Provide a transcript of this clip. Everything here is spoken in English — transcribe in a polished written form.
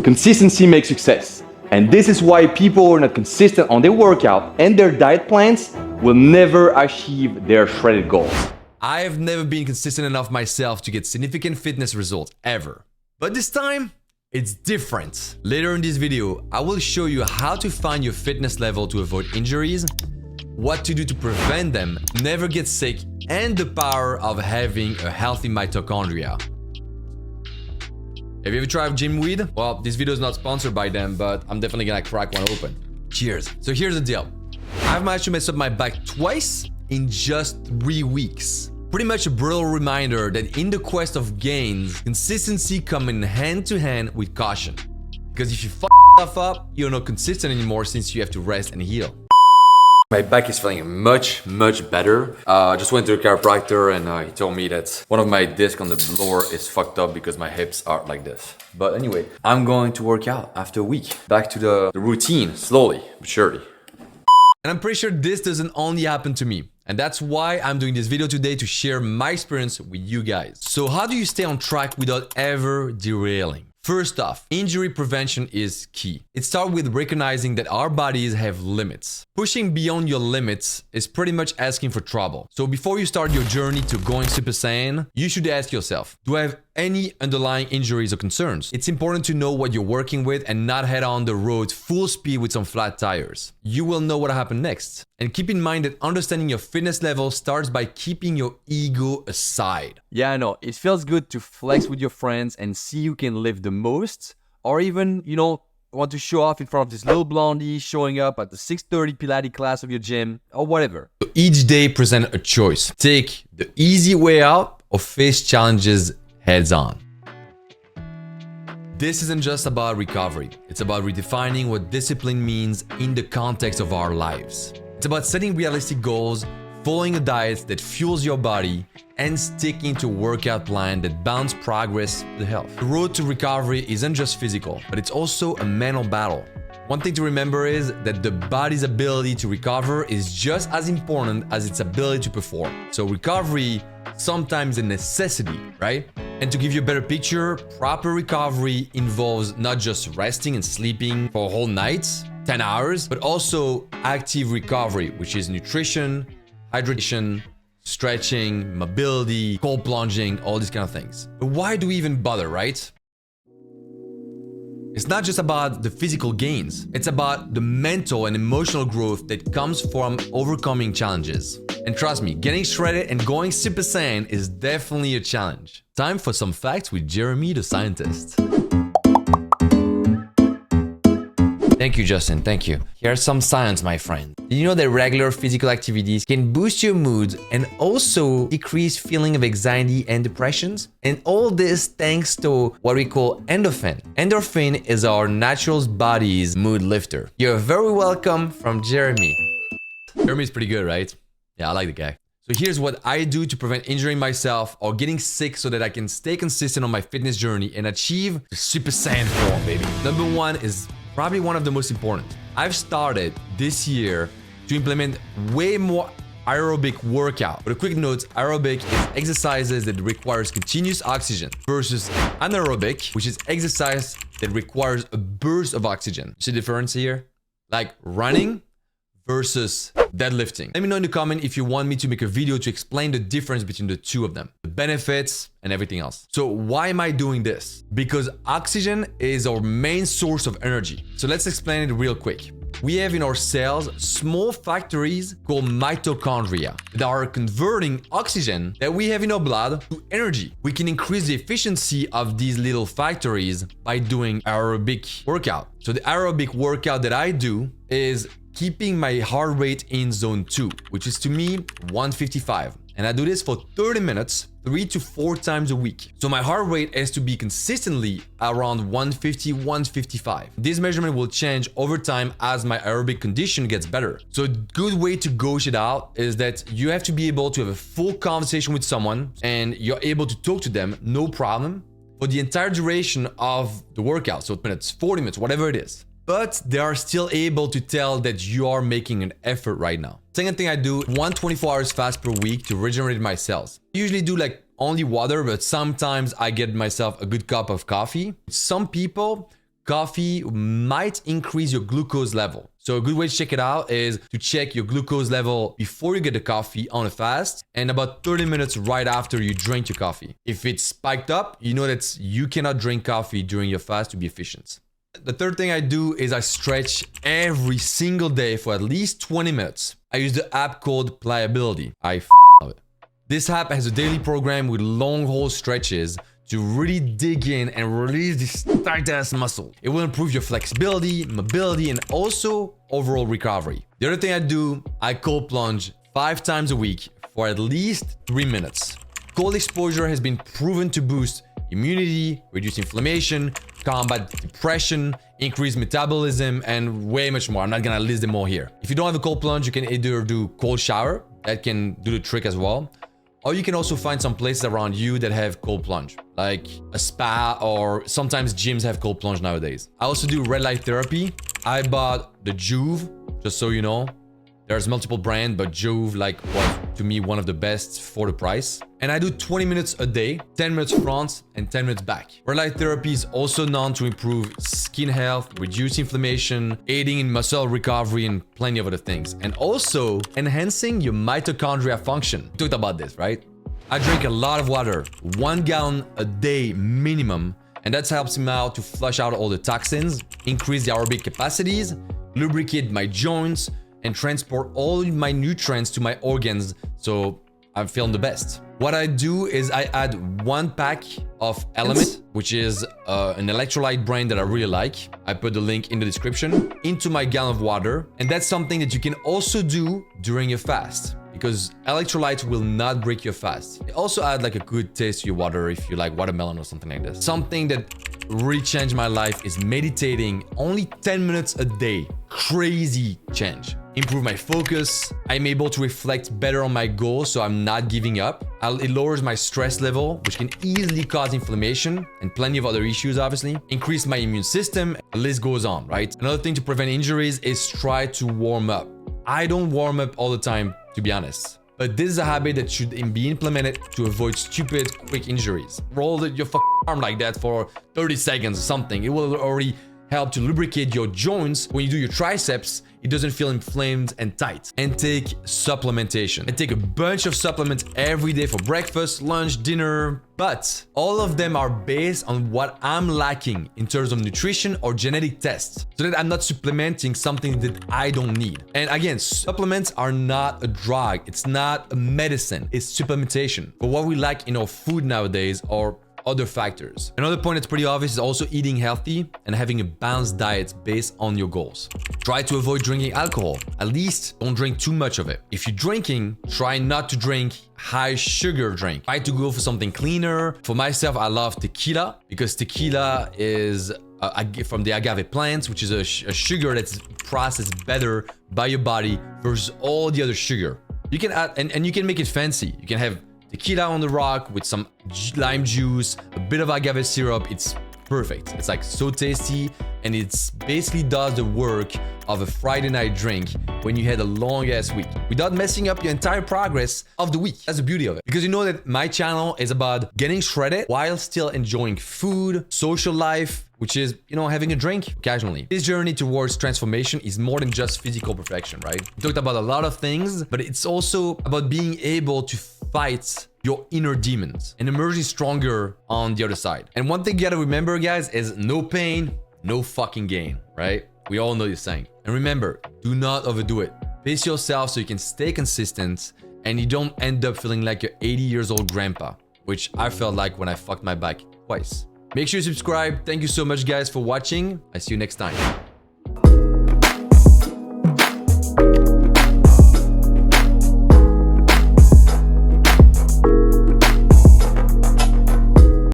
Consistency makes success. And this is why people who are not consistent on their workout and their diet plans will never achieve their shredded goals. I have never been consistent enough myself to get significant fitness results ever. But this time, it's different. Later in this video, I will show you how to find your fitness level to avoid injuries, what to do to prevent them, never get sick, and the power of having a healthy mitochondria. Have you ever tried gym weed? Well, this video is not sponsored by them, but I'm definitely gonna crack one open. Cheers. So here's the deal. I've managed to mess up my back twice in just 3 weeks. Pretty much a brutal reminder that in the quest of gains, consistency comes in hand to hand with caution. Because if you f stuff up, you're not consistent anymore since you have to rest and heal. My back is feeling much better. I just went to a chiropractor and he told me that one of my discs on the floor is fucked up because my hips are like this. But anyway, I'm going to work out after a week. Back to the routine, slowly but surely. And I'm pretty sure this doesn't only happen to me. And that's why I'm doing this video today, to share my experience with you guys. So how do you stay on track without ever derailing? First off, injury prevention is key. It starts with recognizing that our bodies have limits. Pushing beyond your limits is pretty much asking for trouble. So before you start your journey to going Super Saiyan, you should ask yourself, do I have any underlying injuries or concerns? It's important to know what you're working with and not head on the road full speed with some flat tires. You will know what happened next. And keep in mind that understanding your fitness level starts by keeping your ego aside. Yeah, I know. It feels good to flex with your friends and see who can lift the most, or even, want to show off in front of this little blondie showing up at the 6:30 Pilates class of your gym, or whatever. So each day present a choice. Take the easy way out or face challenges heads on. This isn't just about recovery. It's about redefining what discipline means in the context of our lives. It's about setting realistic goals, following a diet that fuels your body, and sticking to a workout plan that balances progress with health. The road to recovery isn't just physical, but it's also a mental battle. One thing to remember is that the body's ability to recover is just as important as its ability to perform. So recovery sometimes a necessity, right? And to give you a better picture, proper recovery involves not just resting and sleeping for a whole night, 10 hours, but also active recovery, which is nutrition, hydration, stretching, mobility, cold plunging, all these kind of things. But why do we even bother, right? It's not just about the physical gains. It's about the mental and emotional growth that comes from overcoming challenges. And trust me, getting shredded and going Super Saiyan is definitely a challenge. Time for some facts with Jeremy the scientist. Thank you, Justin. Thank you. Here's some science, my friend. Did you know that regular physical activities can boost your mood and also decrease feeling of anxiety and depressions? And all this thanks to what we call endorphin. Endorphin is our natural body's mood lifter. You're very welcome from Jeremy. Jeremy's pretty good, right? Yeah, I like the guy. So here's what I do to prevent injuring myself or getting sick so that I can stay consistent on my fitness journey and achieve the Super Saiyan form, baby. Number one is probably one of the most important. I've started this year to implement way more aerobic workout. But a quick note, aerobic is exercises that requires continuous oxygen versus anaerobic, which is exercise that requires a burst of oxygen. See the difference here? Like running versus deadlifting. Let me know in the comment if you want me to make a video to explain the difference between the two of them, the benefits and everything else. So why am I doing this? Because oxygen is our main source of energy. So let's explain it real quick. We have in our cells small factories called mitochondria that are converting oxygen that we have in our blood to energy. We can increase the efficiency of these little factories by doing aerobic workout. So the aerobic workout that I do is keeping my heart rate in zone 2, which is to me 155. And I do this for 30 minutes, 3 to 4 times a week. So my heart rate has to be consistently around 150, 155. This measurement will change over time as my aerobic condition gets better. So a good way to gauge it out is that you have to be able to have a full conversation with someone and you're able to talk to them, no problem, for the entire duration of the workout. So minutes, 40 minutes, whatever it is. But they are still able to tell that you are making an effort right now. Second thing I do, 24 hours fast per week to regenerate my cells. I usually do like only water, but sometimes I get myself a good cup of coffee. Some people coffee might increase your glucose level. So a good way to check it out is to check your glucose level before you get the coffee on a fast and about 30 minutes right after you drink your coffee. If it's spiked up, you know that you cannot drink coffee during your fast to be efficient. The third thing I do is I stretch every single day for at least 20 minutes. I use the app called Pliability. I love it. This app has a daily program with long haul stretches to really dig in and release this tight ass muscle. It will improve your flexibility, mobility, and also overall recovery. The other thing I do, I cold plunge 5 times a week for at least 3 minutes. Cold exposure has been proven to boost immunity, reduce inflammation, combat depression, increase metabolism, and way much more. I'm not gonna list them all here. If you don't have a cold plunge, you can either do cold shower, that can do the trick as well. Or you can also find some places around you that have cold plunge, like a spa, or sometimes gyms have cold plunge nowadays. I also do red light therapy. I bought the Juve, just so you know. There's multiple brands, but Juve was to me one of the best for the price. And I do 20 minutes a day, 10 minutes front and 10 minutes back. Red light therapy is also known to improve skin health, reduce inflammation, aiding in muscle recovery, and plenty of other things. And also enhancing your mitochondria function. We talked about this, right? I drink a lot of water, 1 gallon a day minimum. And that helps me out to flush out all the toxins, increase the aerobic capacities, lubricate my joints, and transport all my nutrients to my organs so I'm feeling the best. What I do is I add 1 pack of Element, which is an electrolyte brand that I really like. I put the link in the description, into my gallon of water. And that's something that you can also do during a fast, because electrolytes will not break your fast. It also add like a good taste to your water if you like watermelon or something like this. Something that really changed my life is meditating only 10 minutes a day. Crazy change. Improve my focus. I'm able to reflect better on my goals, so I'm not giving up. It lowers my stress level, which can easily cause inflammation and plenty of other issues, obviously. Increase my immune system. The list goes on, right? Another thing to prevent injuries is try to warm up. I don't warm up all the time, to be honest. But this is a habit that should be implemented to avoid stupid, quick injuries. Roll your arm like that for 30 seconds or something. It will already help to lubricate your joints. When you do your triceps, it doesn't feel inflamed and tight. And take supplementation. I take a bunch of supplements every day for breakfast, lunch, dinner, but all of them are based on what I'm lacking in terms of nutrition or genetic tests, so that I'm not supplementing something that I don't need. And again, supplements are not a drug. It's not a medicine. It's supplementation for what we lack in our food nowadays, or other factors. Another point that's pretty obvious is also eating healthy and having a balanced diet based on your goals. Try to avoid drinking alcohol. At least don't drink too much of it. If you're drinking, try not to drink high sugar drink. Try to go for something cleaner. For myself, I love tequila, because tequila is from the agave plant, which is a sugar that's processed better by your body versus all the other sugar. You can add, and you can make it fancy. You can have tequila on the rock with some lime juice, a bit of agave syrup. It's perfect. It's like so tasty, and it's basically does the work of a Friday night drink when you had a long ass week without messing up your entire progress of the week. That's the beauty of it. Because you know that my channel is about getting shredded while still enjoying food, social life, which is, you know, having a drink occasionally. This journey towards transformation is more than just physical perfection, right? We talked about a lot of things, but it's also about being able to fight your inner demons and emerging stronger on the other side. And one thing you gotta remember, guys, is no pain, no fucking gain, right? We all know this saying. And remember, do not overdo it. Pace yourself so you can stay consistent and you don't end up feeling like your 80 years old grandpa, which I felt like when I fucked my back twice. Make sure you subscribe. Thank you so much, guys, for watching. I see you next time.